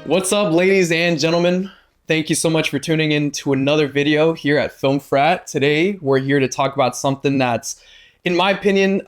What's up, ladies and gentlemen? Thank you so much for tuning in to another video here at Film Frat. Today, we're here to talk about something that's, in my opinion,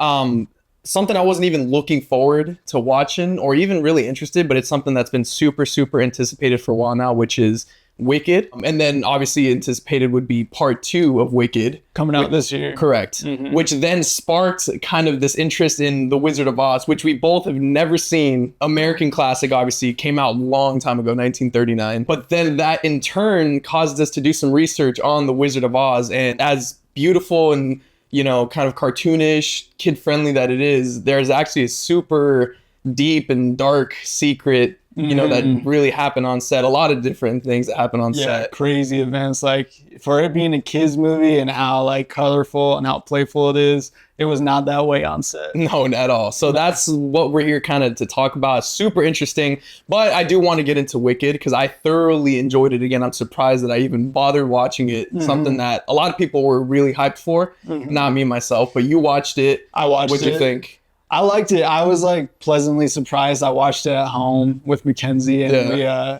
something I wasn't even looking forward to watching or even really interested, but it's something that's been super anticipated for a while now, which is Wicked. And then obviously anticipated would be part 2 of Wicked. Coming out this year. Correct. Which then sparked kind of this interest in The Wizard of Oz, which we both have never seen. American classic, obviously, came out a long time ago, 1939. But then that in turn caused us to do some research on The Wizard of Oz. And as beautiful and, you know, kind of cartoonish, kid-friendly that it is, there's actually a super deep and dark secret, you know, that really happened on set. A lot of different things that happen on set. Crazy events. Like, for it being a kids movie and how like colorful and how playful it is, it was not that way on set. No, not at all. So that's what we're here kind of to talk about. Super interesting. But I do want to get into Wicked because I thoroughly enjoyed it. Again, I'm surprised that I even bothered watching it. Something that a lot of people were really hyped for. Not me myself, but you watched it. I watched it. What'd you think? I liked it. I was like pleasantly surprised. I watched it at home with Mackenzie, and we,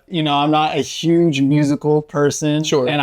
you know, I'm not a huge musical person. Sure. And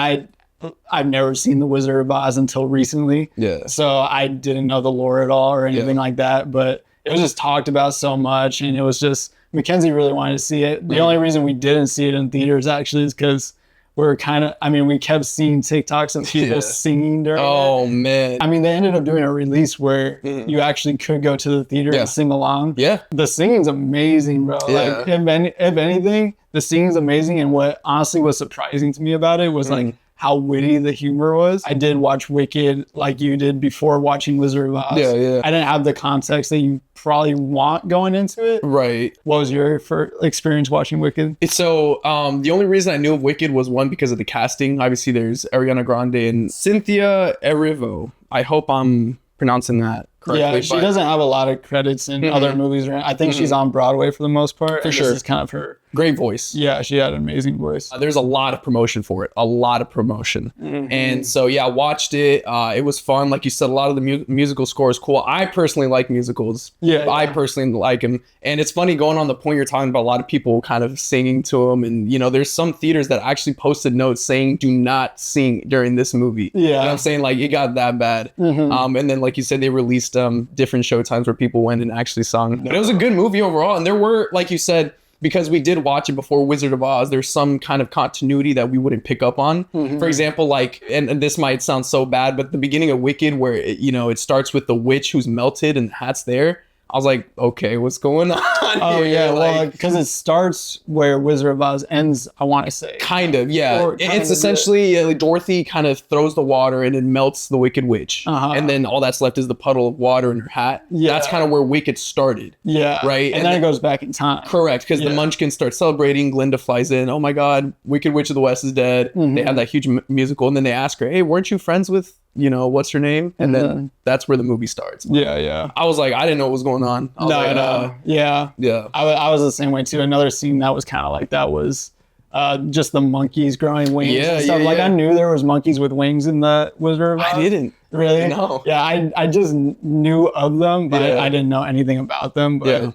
I've never seen The Wizard of Oz until recently. Yeah. So I didn't know the lore at all or anything like that. But it was just talked about so much, and it was just Mackenzie really wanted to see it. The only reason we didn't see it in theaters actually is because we're kind of, I mean, we kept seeing TikToks of people singing during it. Man. I mean, they ended up doing a release where you actually could go to the theater and sing along. Yeah. The singing's amazing, bro. Like, if anything, the singing's amazing. And what honestly was surprising to me about it was like how witty the humor was. I did watch Wicked like you did before watching Wizard of Oz. Yeah. I didn't have the context that you probably want going into it. Right. What was your first experience watching Wicked? So the only reason I knew of Wicked was one, because of the casting. Obviously, there's Ariana Grande and Cynthia Erivo. I hope I'm pronouncing that correctly. Yeah, she doesn't have a lot of credits in other movies. I think she's on Broadway for the most part. For sure. This is kind of her. Great voice. Yeah, she had an amazing voice. There's a lot of promotion for it. A lot of promotion. And so, yeah, I watched it. It was fun. Like you said, a lot of the musical score is cool. I personally like musicals. Yeah. I personally like them. And it's funny going on the point you're talking about, a lot of people kind of singing to them. And, you know, there's some theaters that actually posted notes saying, do not sing during this movie. Yeah. You know what I'm saying? Like, it got that bad. And then, like you said, they released different show times where people went and actually sung. But it was a good movie overall. And there were, like you said, because we did watch it before Wizard of Oz, there's some kind of continuity that we wouldn't pick up on. For example, like, and this might sound so bad, but the beginning of Wicked, where it starts with the witch who's melted and the hat's there. I was like, okay, what's going on? Oh yeah, well, because it starts where Wizard of Oz ends, I want to say. Kind of, yeah. It's essentially like Dorothy kind of throws the water and it melts the Wicked Witch. And then all that's left is the puddle of water in her hat. Yeah. That's kind of where Wicked started. Yeah. Right? And then it goes back in time. Correct, because the Munchkins start celebrating. Glinda flies in. Oh my God, Wicked Witch of the West is dead. They have that huge musical. And then they ask her, hey, weren't you friends with, you know, what's her name? And then that's where the movie starts. Yeah. I was like, I didn't know what was going on. No. Yeah. I was the same way too. Another scene that was kind of like that was just the monkeys growing wings and stuff. Like, I knew there was monkeys with wings in the Wizard of Oz. I didn't. Really? No. Yeah, I just knew of them, but I didn't know anything about them. But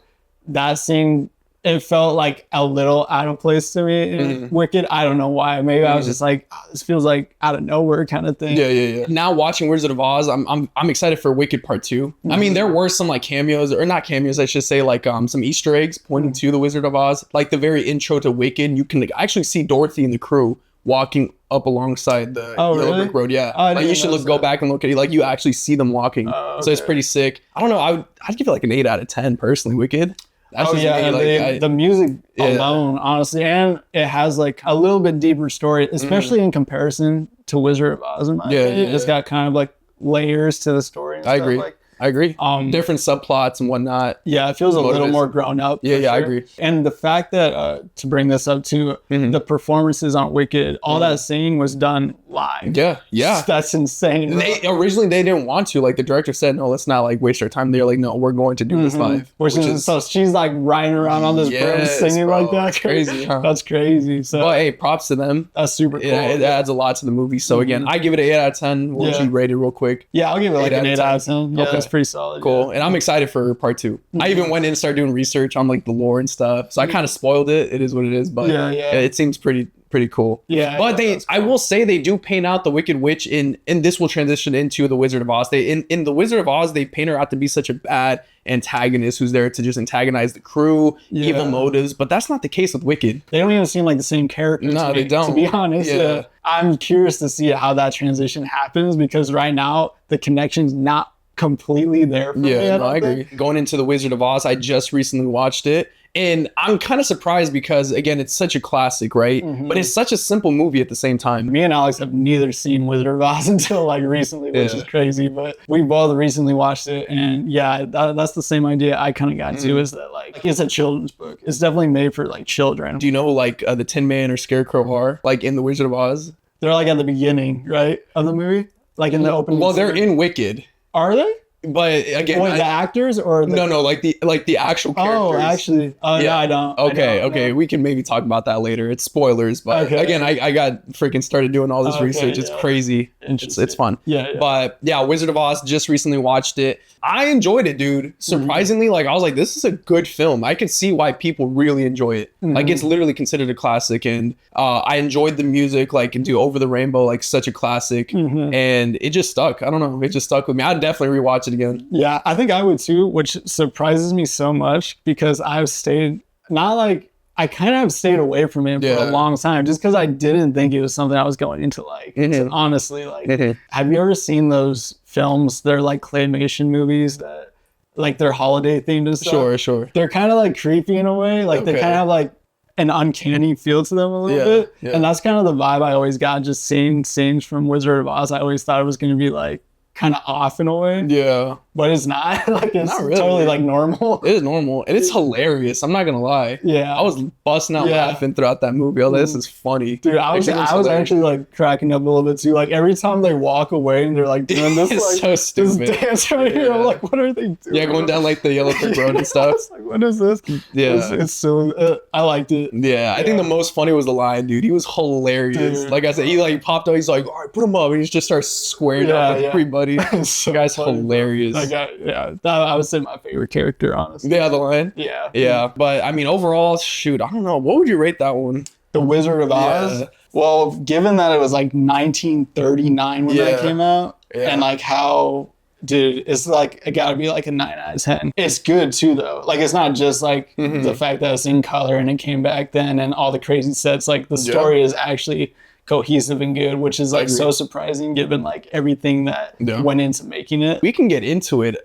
that scene, it felt like a little out of place to me in Wicked. I don't know why. Maybe I was just like, oh, this feels like out of nowhere kind of thing. Yeah. Now watching Wizard of Oz, I'm excited for Wicked Part 2. I mean, there were some like cameos, or not cameos, I should say, like some Easter eggs pointing to the Wizard of Oz. Like the very intro to Wicked, you can actually see Dorothy and the crew walking up alongside the Yellow Brick Road. Yeah. Like you should go back and look at it. Like you actually see them walking. So it's pretty sick. I don't know. I'd give it like an 8 out of 10 personally, Wicked. That's the music alone, honestly, and it has like a little bit deeper story, especially in comparison to Wizard of Oz. In my opinion. It's got kind of like layers to the story. And I agree. I agree. Different subplots and whatnot. Yeah, it feels a little more grown up. Yeah, I agree. And the fact that, to bring this up too, the performances on Wicked, all that singing was done live. Yeah. That's insane. Originally they didn't want to. Like the director said, no, let's not like waste our time. They're like, no, we're going to do this live. Which is so she's like riding around on this broom singing like that. That's crazy, huh? That's crazy. So, but hey, props to them. That's super cool. It adds a lot to the movie. So again, I give it an 8 out of 10. What would you rate it real quick? Yeah, I'll give it like an 8 out of 10. Yeah, okay. That's pretty solid. Cool. And I'm excited for part 2. I even went in and started doing research on like the lore and stuff. So I kind of spoiled it. It is what it is, but it seems pretty cool. Yeah. But I will say they do paint out the Wicked Witch and this will transition into the Wizard of Oz. In the Wizard of Oz, they paint her out to be such a bad antagonist who's there to just antagonize the crew, evil motives, but that's not the case with Wicked. They don't even seem like the same character. No, they don't. To be honest, I'm curious to see how that transition happens because right now the connection's not completely there for me. I agree. Going into the Wizard of Oz, I just recently watched it. And I'm kind of surprised because, again, it's such a classic, right? But it's such a simple movie at the same time. Me and Alex have neither seen Wizard of Oz until like recently, which is crazy. But we both recently watched it. And that's the same idea I kind of got to is that like it's a children's book. It's definitely made for like children. Do you know like the Tin Man or Scarecrow are like in the Wizard of Oz? They're like at the beginning, right, of the movie? Like in the opening. Well, they're in Wicked. Are they? But again, the actors or no, like the actual characters. Oh, actually, no, I don't. Okay, we can maybe talk about that later. It's spoilers, but again, I got freaking started doing all this research. It's crazy. It's fun. But yeah, Wizard of Oz. Just recently watched it. I enjoyed it, dude. Surprisingly, like I was like, this is a good film. I could see why people really enjoy it. Like it's literally considered a classic, and I enjoyed the music. Like into Over the Rainbow, like such a classic, and it just stuck. I don't know, it just stuck with me. I'd definitely rewatch it again. Yeah, I think I would too, which surprises me so much because I've stayed I kind of stayed away from it for a long time just because I didn't think it was something I was going into like. Honestly, like, have you ever seen those films? They're like claymation movies that like they're holiday themed and stuff. Sure. They're kind of like creepy in a way. Like they kind of have like an uncanny feel to them a little bit. Yeah. And that's kind of the vibe I always got just seeing scenes from Wizard of Oz. I always thought it was going to be like kind of off in a way. Yeah. But it's not. Like it's not really. Totally like normal. It is normal. And it's hilarious. I'm not gonna lie. Yeah. I was busting out laughing throughout that movie. Oh, this is funny. Dude, I was actually like cracking up a little bit too. Like every time they walk away and they're like doing this it's like so stupid. this dance right here. I'm like, what are they doing? Yeah, going down like the yellow brick road and stuff. Like, what is this? Yeah. It's so I liked it. Yeah. I think the most funny was the lion, dude. He was hilarious. Dude. Like I said, he like popped out, he's like, all right, put him up, and he just starts squaring up with everybody. So the guy's funny, hilarious. I would say my favorite character, honestly. Yeah, the lion. Yeah. But I mean, overall, shoot, I don't know. What would you rate that one? The Wizard of Oz. Well, given that it was like 1939 when that came out, and like how, dude, it's like it got to be like a 9 out of 10. It's good too, though. Like it's not just like the fact that it's in color and it came back then and all the crazy sets. Like the story is actually cohesive and good, which is like so surprising given like everything that went into making it. We can get into it.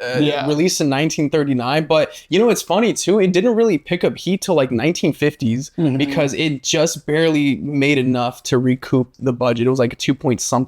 Released in 1939, but you know it's funny too, it didn't really pick up heat till like 1950s because it just barely made enough to recoup the budget. It was like a 2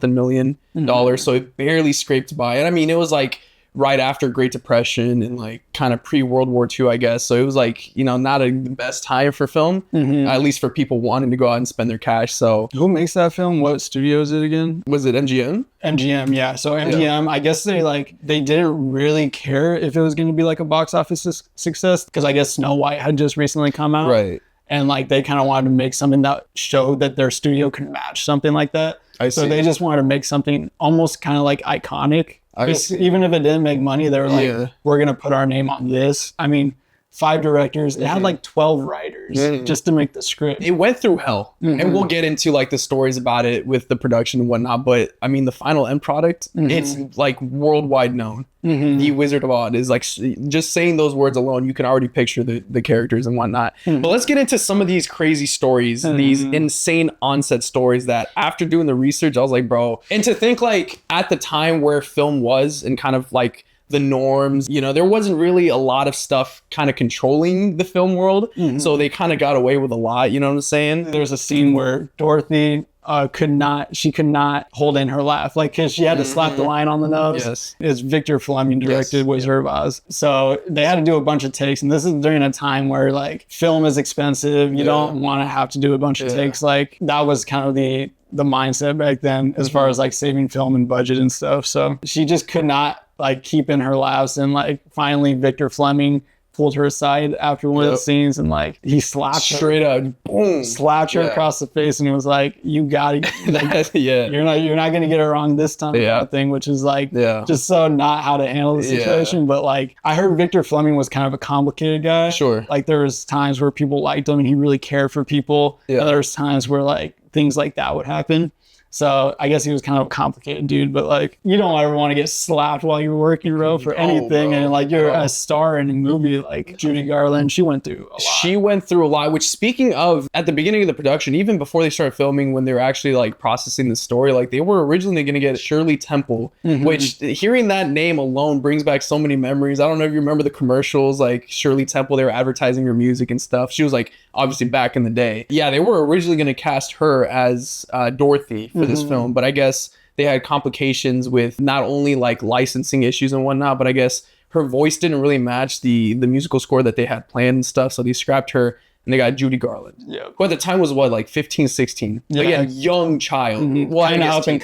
million dollars, so it barely scraped by. And I mean, it was like right after Great Depression and like kind of pre-World War II, I guess. So it was like, you know, not the best time for film, at least for people wanting to go out and spend their cash. So who makes that film? What studio is it again? Was it MGM? MGM, yeah. So MGM, I guess they didn't really care if it was going to be like a box office success because I guess Snow White had just recently come out. Right. And like they kind of wanted to make something that showed that their studio could match something like that. So they just wanted to make something almost kind of like iconic. Even if it didn't make money, they were like, we're going to put our name on this. I mean, 5 directors. It had like 12 writers just to make the script. It went through hell. And we'll get into like the stories about it with the production and whatnot. But I mean, the final end product, it's like worldwide known. The Wizard of Oz is like, just saying those words alone, you can already picture the characters and whatnot. But let's get into some of these crazy stories, these insane onset stories that after doing the research, I was like, bro. And to think like at the time where film was and kind of like the norms, you know, there wasn't really a lot of stuff kind of controlling the film world. So they kind of got away with a lot, you know what I'm saying? There's a scene where Dorothy could not hold in her laugh, like, because she had to slap the line on the nose. Yes. It's Victor Fleming directed Wizard of Oz. So they had to do a bunch of takes, and this is during a time where like film is expensive. You don't want to have to do a bunch of takes. Like that was kind of the the mindset back then as far as like saving film and budget and stuff. So she just could not like keep in her laughs, and like finally Victor Fleming pulled her aside after one of the scenes, and like he slapped straight her, up, boom, slapped her across the face, and he was like, "You got it, like, you're not gonna get it wrong this time." Kind of thing, which is like just so not how to handle the situation. But like I heard Victor Fleming was kind of a complicated guy. Sure, like there was times where people liked him and he really cared for people. And there was times where like things like that would happen. So I guess he was kind of a complicated dude, but like you don't ever want to get slapped while you're working, bro, for anything. And like you're a star in a movie like Judy Garland, she went through a lot. She went through a lot, which speaking of, at the beginning of the production, even before they started filming, when they were actually like processing the story, like they were originally going to get Shirley Temple, which hearing that name alone brings back so many memories. I don't know if you remember the commercials, like Shirley Temple, they were advertising her music and stuff. She was like, obviously back in the day. Yeah, they were originally going to cast her as Dorothy for this film, but I guess they had complications with not only like licensing issues and whatnot, but I guess her voice didn't really match the musical score that they had planned and stuff, so they scrapped her and they got Judy Garland, who at the time was what, like 15, 16, again, young child, well, kind of up and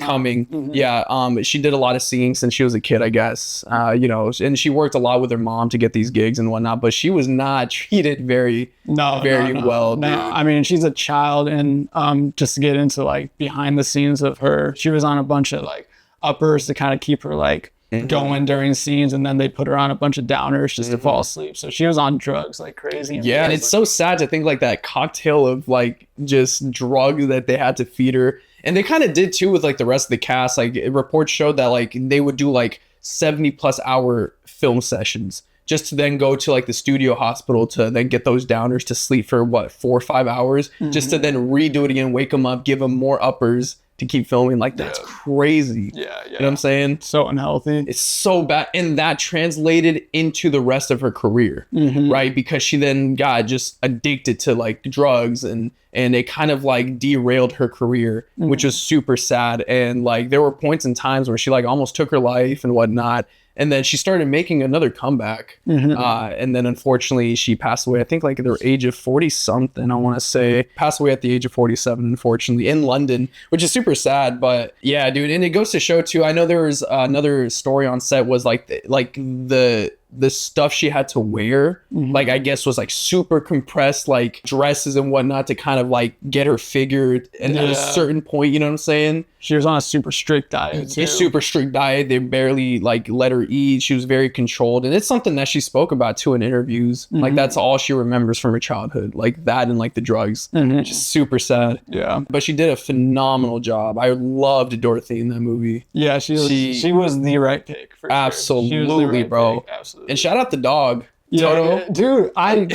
coming. Yeah, she did a lot of singing since she was a kid, I guess, you know, and she worked a lot with her mom to get these gigs and whatnot, but she was not treated very well. No, I mean, she's a child, and just to get into like behind the scenes of her, she was on a bunch of like uppers to kind of keep her like going during scenes, and then they put her on a bunch of downers just to fall asleep. So she was on drugs like crazy. And it's so sad to think like that cocktail of like just drugs that they had to feed her. And they kind of did too with like the rest of the cast. Like reports showed that like they would do like 70+ hour film sessions just to then go to like the studio hospital to then get those downers to sleep for what, 4 or 5 hours, just to then redo it again, wake them up, give them more uppers to keep filming. Like that's crazy. You know what I'm saying? So unhealthy. It's so bad. And that translated into the rest of her career, right? Because she then got just addicted to like drugs, and it kind of like derailed her career, which was super sad. And like there were points in times where she like almost took her life and whatnot. And then she started making another comeback. And then unfortunately she passed away, I think like at the age of 40 something, I want to say. Passed away at the age of 47, unfortunately, in London, which is super sad. But yeah, dude. And it goes to show too, I know there was another story on set was like the stuff she had to wear, like I guess was like super compressed, like dresses and whatnot to kind of like get her figured. And at a certain point, you know what I'm saying? She was on a super strict diet too. A super strict diet. They barely like let her eat. She was very controlled. And it's something that she spoke about too in interviews. Like that's all she remembers from her childhood. Like that and like the drugs. Just super sad. Yeah. But she did a phenomenal job. I loved Dorothy in that movie. Yeah, she was the right pick for absolutely, bro. Pick. Absolutely. And shout out the dog. Toto. Dude, I'm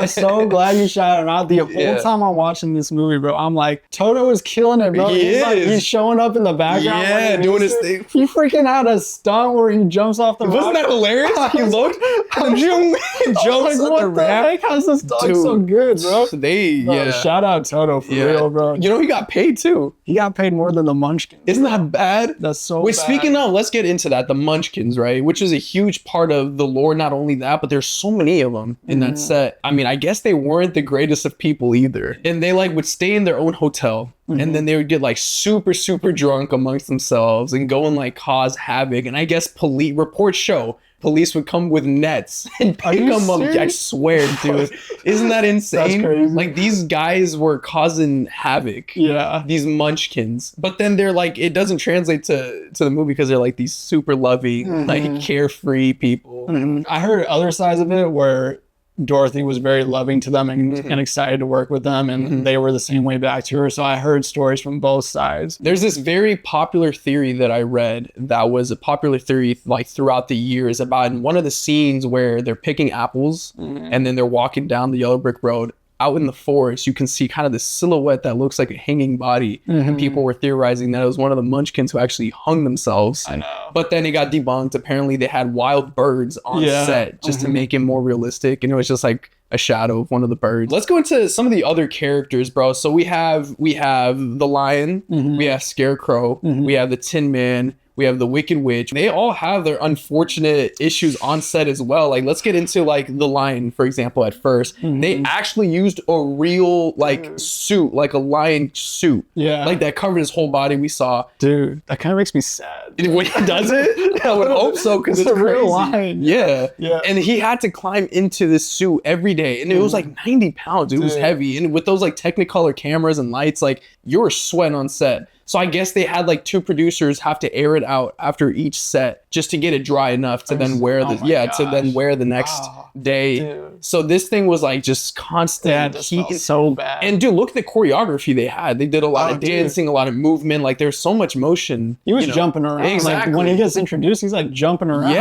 so glad you shouted him out. The whole time I'm watching this movie, bro, I'm like, Toto is killing it, bro. He's showing up in the background. Yeah, doing his thing. He freaking had a stunt where he jumps off the rock. Wasn't that hilarious? He looked and jumps like, what the heck? How's this dog so good, bro? Shout out Toto for real, bro. You know, he got paid too. He got paid more than the Munchkins. Isn't that bad? That's so bad. Speaking of, let's get into that. The Munchkins, right? Which is a huge part of the lore. Not only that, but there's so many of them in that set. I mean, I guess they weren't the greatest of people either. And they like would stay in their own hotel. And then they would get like super, super drunk amongst themselves and go and like cause havoc. And I guess reports show police would come with nets and pick them up. I swear, dude. Isn't that insane? That's crazy. Like these guys were causing havoc. Yeah. These Munchkins. But then they're like, it doesn't translate to the movie because they're like these super loving, like carefree people. I heard other sides of it where Dorothy was very loving to them and excited to work with them, and they were the same way back to her. So I heard stories from both sides. There's this very popular theory that I read that was a popular theory like throughout the years about in one of the scenes where they're picking apples and then they're walking down the yellow brick road. Out in the forest, you can see kind of the silhouette that looks like a hanging body. And people were theorizing that it was one of the Munchkins who actually hung themselves. I know. But then it got debunked. Apparently they had wild birds on set just to make it more realistic. And it was just like a shadow of one of the birds. Let's go into some of the other characters, bro. So we have the lion, we have Scarecrow, we have the Tin Man, We have the Wicked Witch. They all have their unfortunate issues on set as well. Like, let's get into like The Lion, for example, at 1st. They actually used a real like suit, like a lion suit. Yeah. Like that covered his whole body, we saw. Dude, that kind of makes me sad. Does it? I would hope so, because it's a crazy. real lion. Yeah. Yeah. And he had to climb into this suit every day. And it was like 90 pounds. It was heavy. And with those like Technicolor cameras and lights, like you were sweating on set. So I guess they had like 2 producers have to air it out after each set just to get it dry enough to then wear the next day. Dude. So this thing was like just constant heat. So bad. And dude, look at the choreography they had. They did a lot of dancing, a lot of movement. Like there's so much motion. He was jumping around. Exactly. Like when he gets introduced, he's like jumping around.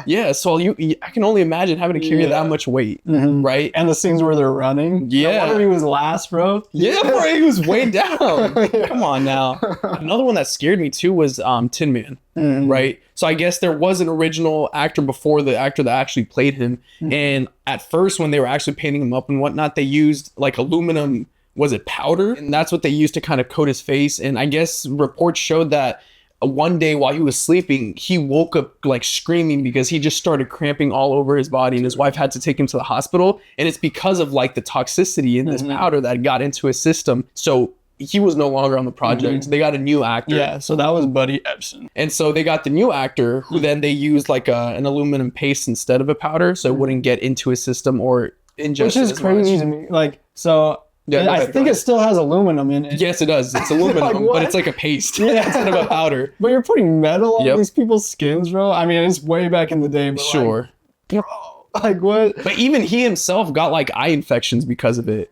Yeah. So I can only imagine having to carry that much weight, right? And the scenes where they're running. Yeah. I wonder if he was last, bro. Yeah, bro, he was way down. Come on now. Another one that scared me too was Tin Man, right? So I guess there was an original actor before the actor that actually played him. And at first, when they were actually painting him up and whatnot, they used like aluminum, was it powder? And that's what they used to kind of coat his face. And I guess reports showed that one day while he was sleeping, he woke up like screaming because he just started cramping all over his body, and his wife had to take him to the hospital. And it's because of like the toxicity in this powder that got into his system. So he was no longer on the project. They got a new actor. Yeah, so that was Buddy Ebsen. And so they got the new actor who then they used like an aluminum paste instead of a powder, so it wouldn't get into his system or ingest. Which is crazy to me. Like, so I think it still has aluminum in it. Yes, it does. It's aluminum, but it's like a paste instead of a powder. But you're putting metal on these people's skins, bro. I mean, it's way back in the day, but sure. Like, bro. Like what? But even he himself got like eye infections because of it.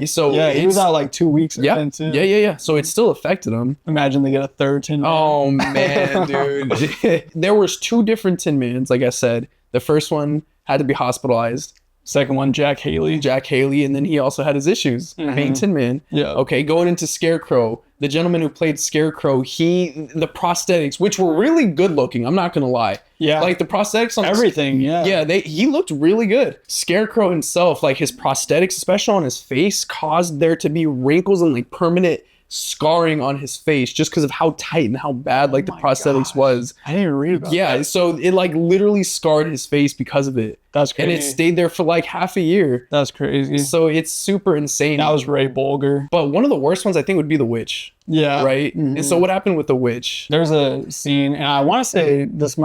So yeah, he was out like 2 weeks. Yeah, too. Yeah. So it still affected him. Imagine they get a third Tin Man. Oh man, dude. There was 2 different Tin Mans, like I said. The first one had to be hospitalized. Second one, Jack Haley, and then he also had his issues being Tin Man. Yeah. Okay, going into Scarecrow, the gentleman who played Scarecrow, the prosthetics, which were really good looking, I'm not gonna lie. Yeah. Like the prosthetics on everything, he looked really good. Scarecrow himself, like his prosthetics, especially on his face, caused there to be wrinkles and like permanent scarring on his face just because of how tight and how bad like the prosthetics was. I didn't even read about that. Yeah, so it like literally scarred his face because of it. That's crazy. And it stayed there for like half a year. That's crazy. So it's super insane. That was Ray Bolger. But one of the worst ones I think would be the witch. Yeah. Right? And so what happened with the witch? There's a scene, and I want to say this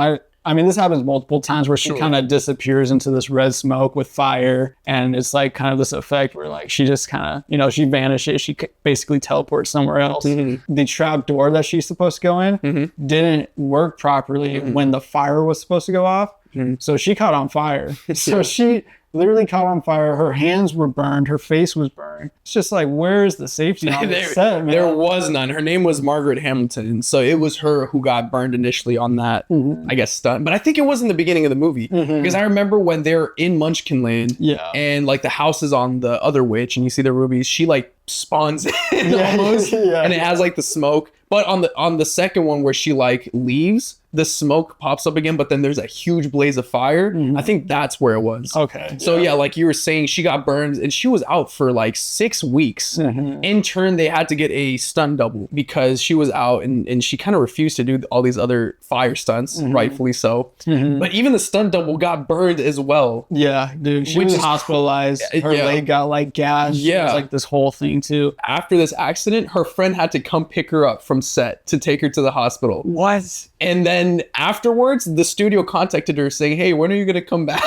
happens multiple times where she kind of disappears into this red smoke with fire. And it's like kind of this effect where like she just kind of, she vanishes. She basically teleports somewhere else. The trap door that she's supposed to go in didn't work properly when the fire was supposed to go off. So she caught on fire. So she literally caught on fire. Her hands were burned. Her face was burned. It's just like, where's the safety on the set, man? There was none. Her name was Margaret Hamilton. So it was her who got burned initially on that, I guess, stunt. But I think it was in the beginning of the movie. Because I remember when they're in Munchkinland and like the house is on the other witch and you see the rubies, she like spawns in almost and it has like the smoke. But on the second one where she like leaves, the smoke pops up again, but then there's a huge blaze of fire. I think that's where it was. Okay. So yeah, like you were saying, she got burned and she was out for like 6 weeks. In turn, they had to get a stunt double because she was out and she kind of refused to do all these other fire stunts, rightfully so. But even the stunt double got burned as well. Yeah, dude. She was hospitalized. Her leg got like gashed. Yeah. It was like this whole thing too. After this accident, her friend had to come pick her up from set to take her to the hospital. What? And then afterwards, the studio contacted her saying, "Hey, when are you gonna come back?"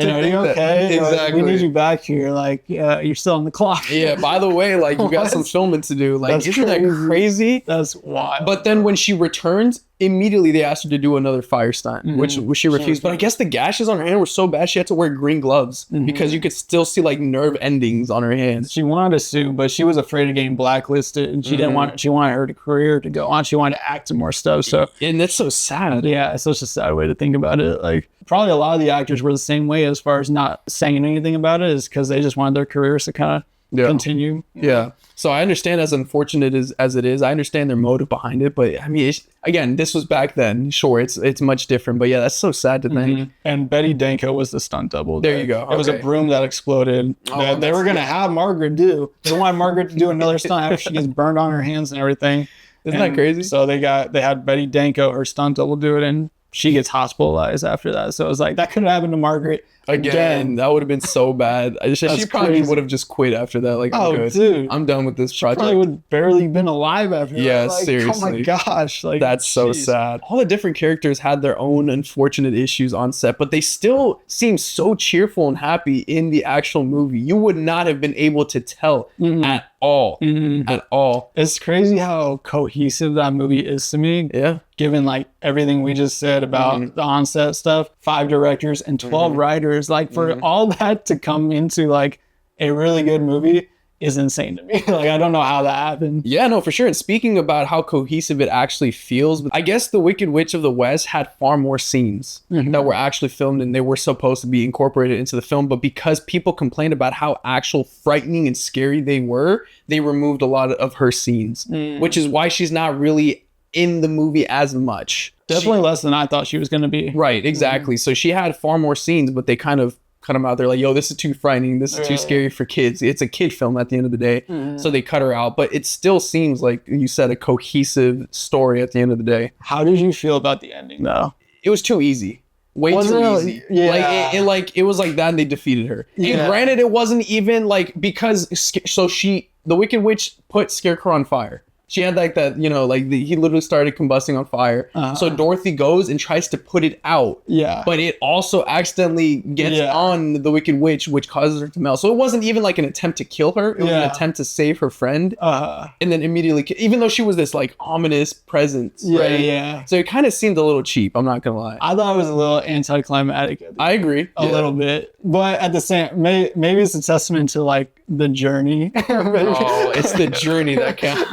And are you okay? Exactly. We need you back here. Like, you're still on the clock. Yeah. By the way, like you got some filming to do. Like, isn't that crazy? That's wild. But then when she returned, immediately they asked her to do another fire stunt, which she refused. But I guess the gashes on her hand were so bad she had to wear green gloves because you could still see like nerve endings on her hands. She wanted to sue, but she was afraid of getting blacklisted, and she didn't want. She wanted her career to go on. She wanted to act in more stuff. So and that's so sad. Yeah, it's such a sad way to think about it. Like probably a lot of the actors were the same way as far as not saying anything about it, is because they just wanted their careers to kind of continue. Yeah. So I understand, as unfortunate as it is, I understand their motive behind it. But I mean, again, this was back then. Sure, it's much different. But yeah, that's so sad to think. And Betty Danko was the stunt double. There you go. It was a broom that exploded. They were going to have Margaret do. They wanted Margaret to do another stunt after she gets burned on her hands and everything. Isn't that crazy? So they had Betty Danko, her stunt double, do it, and she gets hospitalized after that. So it was like, that could have happened to Margaret again. That would have been so bad. She probably crazy. would have just quit after that. Like, I'm good. Dude, I'm done with this project. Probably would have barely been alive after that. Yeah, Like, seriously. Oh my gosh. Like, that's so geez. sad. All the different characters had their own unfortunate issues on set, but they still seem so cheerful and happy in the actual movie. You would not have been able to tell at all. At all. It's crazy how cohesive that movie is to me. Yeah. Given like everything we just said about the on-set stuff, 5 directors and 12 writers, like for all that to come into like a really good movie is insane to me. Like, I don't know how that happened. Yeah, no, for sure. And speaking about how cohesive it actually feels, I guess The Wicked Witch of the West had far more scenes that were actually filmed and they were supposed to be incorporated into the film. But because people complained about how actual frightening and scary they were, they removed a lot of her scenes, which is why she's not really in the movie as much. Definitely less than I thought she was going to be. Right, exactly. So she had far more scenes, but they kind of cut them out. They're like, yo, this is too frightening. This is too scary for kids. It's a kid film at the end of the day. So they cut her out. But it still seems like you said, a cohesive story at the end of the day. How did you feel about the ending though? It was too easy. Way too easy. Yeah. Like it was like that and they defeated her. Yeah. And granted, it wasn't even like, because the Wicked Witch put Scarecrow on fire. She had like that, you know, like he literally started combusting on fire. So Dorothy goes and tries to put it out. Yeah. But it also accidentally gets on the Wicked Witch, which causes her to melt. So it wasn't even like an attempt to kill her. It was an attempt to save her friend. And then immediately, even though she was this like ominous presence. Right? Yeah. So it kind of seemed a little cheap. I'm not going to lie. I thought it was a little anticlimactic. I agree. A little bit. But at the same, maybe it's a testament to like the journey. Oh, it's the journey that counts.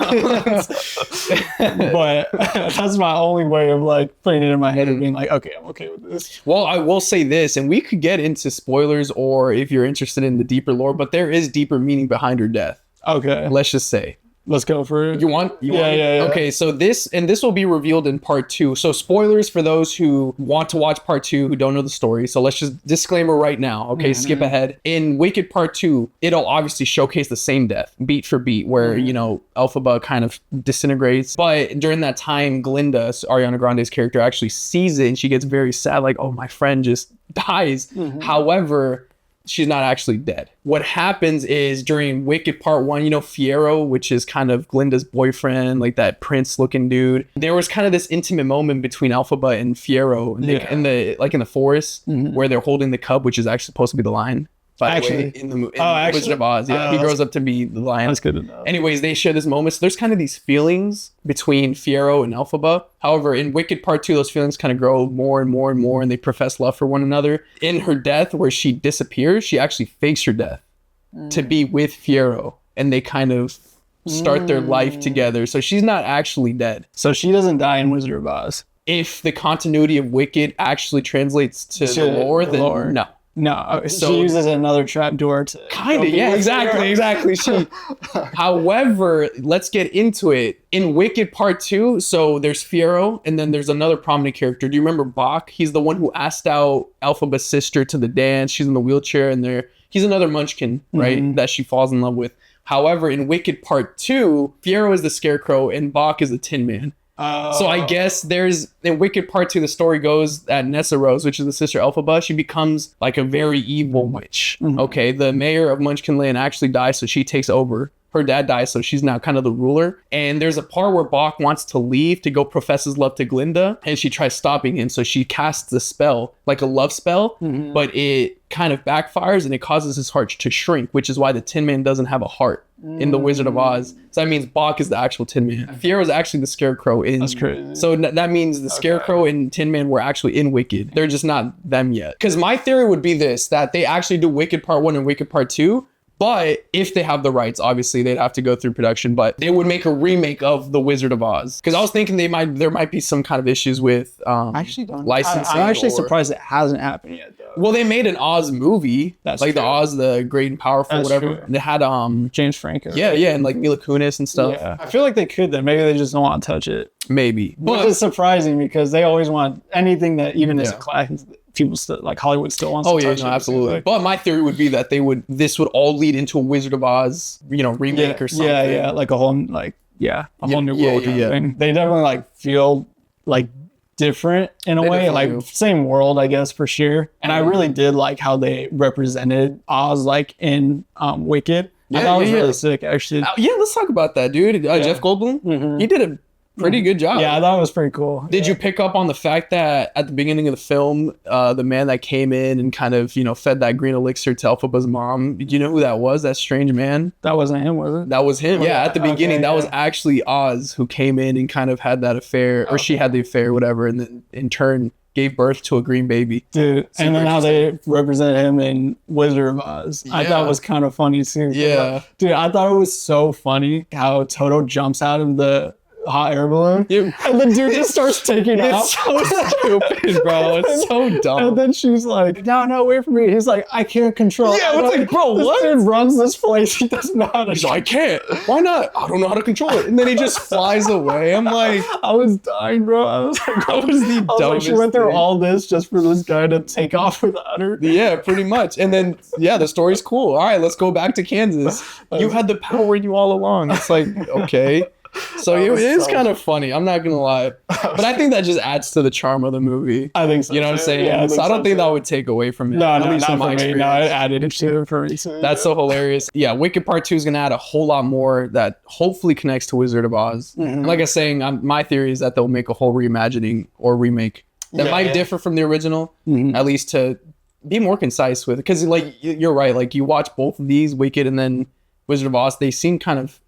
But that's my only way of like putting it in my head and being like, okay, I'm okay with this. Well, I will say this, and we could get into spoilers or if you're interested in the deeper lore, but there is deeper meaning behind her death. Okay. Let's just say. Let's go for it. You want? Yeah. Okay, so this will be revealed in part 2. So spoilers for those who want to watch part 2 who don't know the story. So let's just disclaimer right now. Okay, skip ahead. In Wicked Part 2, it'll obviously showcase the same death, beat for beat, where you know Elphaba kind of disintegrates. But during that time, Glinda, Ariana Grande's character, actually sees it and she gets very sad, like, oh, my friend just dies. However, she's not actually dead. What happens is during Wicked Part 1, you know, Fiyero, which is kind of Glinda's boyfriend, like that prince looking dude. There was kind of this intimate moment between Elphaba and Fiyero in the forest where they're holding the cub, which is actually supposed to be the lion. By the way, in Wizard of Oz, he grows up to be the lion. That's good to know. Anyways, they share this moment. So there's kind of these feelings between Fiyero and Elphaba. However, in Wicked Part 2, those feelings kind of grow more and more and more, and they profess love for one another. In her death, where she disappears, she actually fakes her death to be with Fiyero, and they kind of start their life together. So she's not actually dead. So she doesn't die in Wizard of Oz. If the continuity of Wicked actually translates to the lore, then no. No, so she uses another trapdoor to... Kind of, yeah, exactly. However, let's get into it. In Wicked Part 2, so there's Fiyero, and then there's another prominent character. Do you remember Bach? He's the one who asked out Elphaba's sister to the dance. She's in the wheelchair, and he's another munchkin, right, that she falls in love with. However, in Wicked Part 2, Fiyero is the Scarecrow, and Bach is the Tin Man. So I guess in Wicked Part 2, the story goes that Nessa Rose, which is the sister Elphaba, she becomes like a very evil witch. Okay, the mayor of Munchkinland actually dies, so she takes over. Her dad dies, so she's now kind of the ruler. And there's a part where Bach wants to leave to go profess his love to Glinda, and she tries stopping him. So she casts a spell, like a love spell, but it kind of backfires and it causes his heart to shrink, which is why the Tin Man doesn't have a heart in the Wizard of Oz. So that means Bach is the actual Tin Man. Fiyero is actually the Scarecrow. That's crazy. So that means the Scarecrow and Tin Man were actually in Wicked. They're just not them yet. Because my theory would be this, that they actually do Wicked Part 1 and Wicked Part 2, but if they have the rights, obviously they'd have to go through production, but they would make a remake of The Wizard of Oz. Because I was thinking there might be some kind of issues with licensing. I'm actually surprised it hasn't happened yet, though. Well, they made an Oz movie. That's like true. The Oz, the Great and Powerful, that's whatever. True. They had James Franco. Yeah, and like Mila Kunis and stuff. Yeah. I feel like they could then. Maybe they just don't want to touch it. Maybe. Which is surprising because they always want anything that even is a class. People still like Hollywood still wants to touch it. Absolutely. But my theory would be that this would all lead into a Wizard of Oz, remake or something. Yeah, like a whole like a whole new world kind of yeah. thing. They definitely like feel like different in a way, like do. same world, I guess, for sure. And I really did like how they represented Oz like in Wicked. I thought it was really sick, actually. Yeah, let's talk about that, dude. Jeff Goldblum, he did a pretty good job. Yeah, I thought it was pretty cool. Did you pick up on the fact that at the beginning of the film, the man that came in and kind of, fed that green elixir to Elphaba's mom, did you know who that was, that strange man? That wasn't him, was it? That was him. Yeah, at the beginning, that was actually Oz who came in and kind of had that affair, or she had the affair, whatever, and then in turn gave birth to a green baby. Dude, and then how they represented him in Wizard of Oz. I thought was kind of funny too. Yeah. Dude, I thought it was so funny how Toto jumps out of the hot air balloon and the dude just starts taking off. It's so stupid, bro. It's so dumb. And then she's like, no, wait for me. He's like, I can't control it. Yeah, it's like, bro, this what? dude runs this place. He does not. He's like, I can't. Why not? I don't know how to control it. And then he just flies away. I'm like, I was dying, bro. I was like, that was the dumbest like, she went through thing. all this just for this guy to take off without her. Yeah, pretty much. And then, the story's cool. All right, let's go back to Kansas. You had the power in you all along. It's like, okay. So it is kind of funny. I'm not going to lie. But I think that just adds to the charm of the movie. I think so. You know what I'm saying? Yeah, so I don't think that would take away from it. No, at least not in my for me. experience. No, it added it to it for me. That's so hilarious. Yeah, Wicked Part 2 is going to add a whole lot more that hopefully connects to Wizard of Oz. And like I was saying, my theory is that they'll make a whole reimagining or remake that might differ from the original, at least to be more concise with it. Because like you're right, like you watch both of these, Wicked and then Wizard of Oz, they seem kind of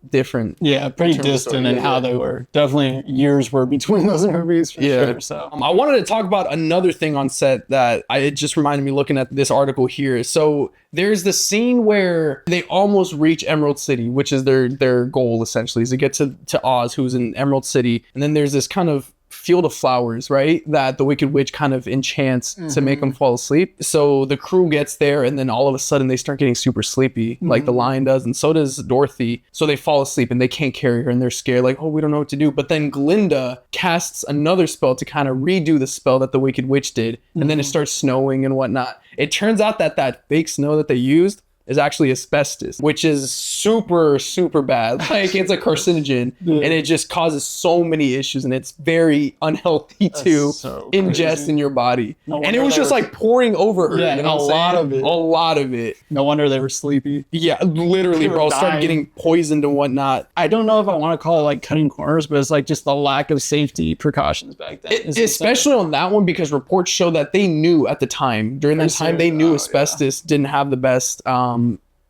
different. Yeah, pretty distant in how they were. Definitely years were between those movies for sure. So I wanted to talk about another thing on set that it just reminded me looking at this article here. So there's the scene where they almost reach Emerald City, which is their goal essentially, is to get to Oz, who's in Emerald City. And then there's this kind of field of flowers, right, that the Wicked Witch kind of enchants to make them fall asleep. So the crew gets there and then all of a sudden they start getting super sleepy, like the lion does, and so does Dorothy. So they fall asleep and they can't carry her and they're scared, like, oh, we don't know what to do. But then Glinda casts another spell to kind of redo the spell that the Wicked Witch did, and then it starts snowing and whatnot. It turns out that fake snow that they used is actually asbestos, which is super, super bad. Like, it's a carcinogen, and it just causes so many issues, and it's very unhealthy to ingest in your body. And it was just like pouring over her. Yeah, you know a lot of it. A lot of it. No wonder they were sleepy. Yeah, literally, bro. Started getting poisoned and whatnot. I don't know if I want to call it like cutting corners, but it's like just the lack of safety precautions back then. Especially on that one, because reports show that they knew at the time, during that time, they knew asbestos didn't have the best,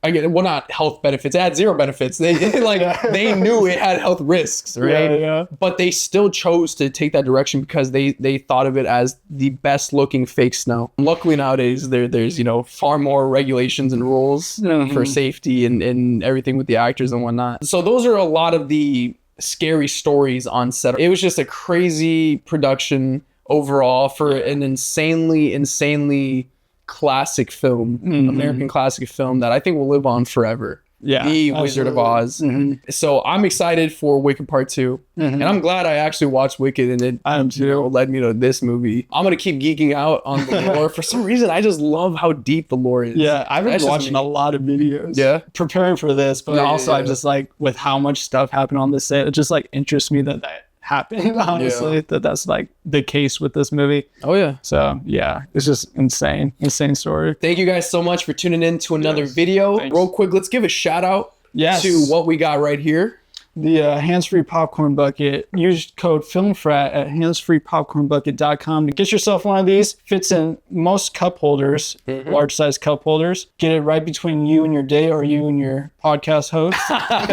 again, well, not health benefits. It had zero benefits. They they knew it had health risks, right? Yeah. But they still chose to take that direction because they thought of it as the best looking fake snow. Luckily nowadays there's far more regulations and rules for safety and everything with the actors and whatnot. So those are a lot of the scary stories on set. It was just a crazy production overall for an insanely classic film, American classic film that I think will live on forever. Yeah, The Wizard of Oz. So I'm excited for Wicked Part 2. And I'm glad I actually watched Wicked and it led me to this movie. I'm going to keep geeking out on the lore. For some reason, I just love how deep the lore is. Yeah, I've been watching a lot of videos preparing for this, but also I just like with how much stuff happened on the set, it just like interests me that happened, honestly, that's like the case with this movie. Oh yeah. So yeah, it's just insane story. Thank you guys so much for tuning in to another video. Real quick, let's give a shout out to what we got right here. The hands-free popcorn bucket. Use code FilmFrat at handsfreepopcornbucket.com to get yourself one of these. Fits in most cup holders, large size cup holders. Get it right between you and your day or you and your podcast host. I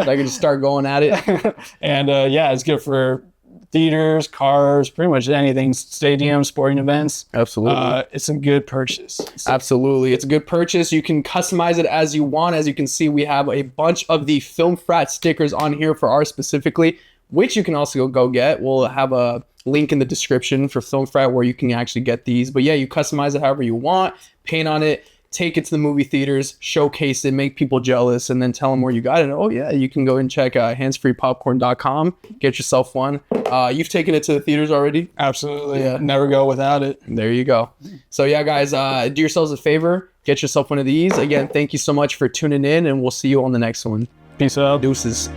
can just start going at it. And it's good for theaters, cars, pretty much anything, stadiums, sporting events. Absolutely. It's a good purchase. Absolutely. It's a good purchase. You can customize it as you want. As you can see, we have a bunch of the Film Frat stickers on here for ours specifically, which you can also go get. We'll have a link in the description for Film Frat where you can actually get these. But yeah, you customize it however you want, paint on it, take it to the movie theaters, showcase it, make people jealous, and then tell them where you got it. Oh yeah, you can go and check handsfreepopcorn.com, get yourself one. You've taken it to the theaters already? Absolutely. Yeah. Never go without it. There you go. So yeah, guys, do yourselves a favor, get yourself one of these. Again, thank you so much for tuning in, and we'll see you on the next one. Peace out. Deuces.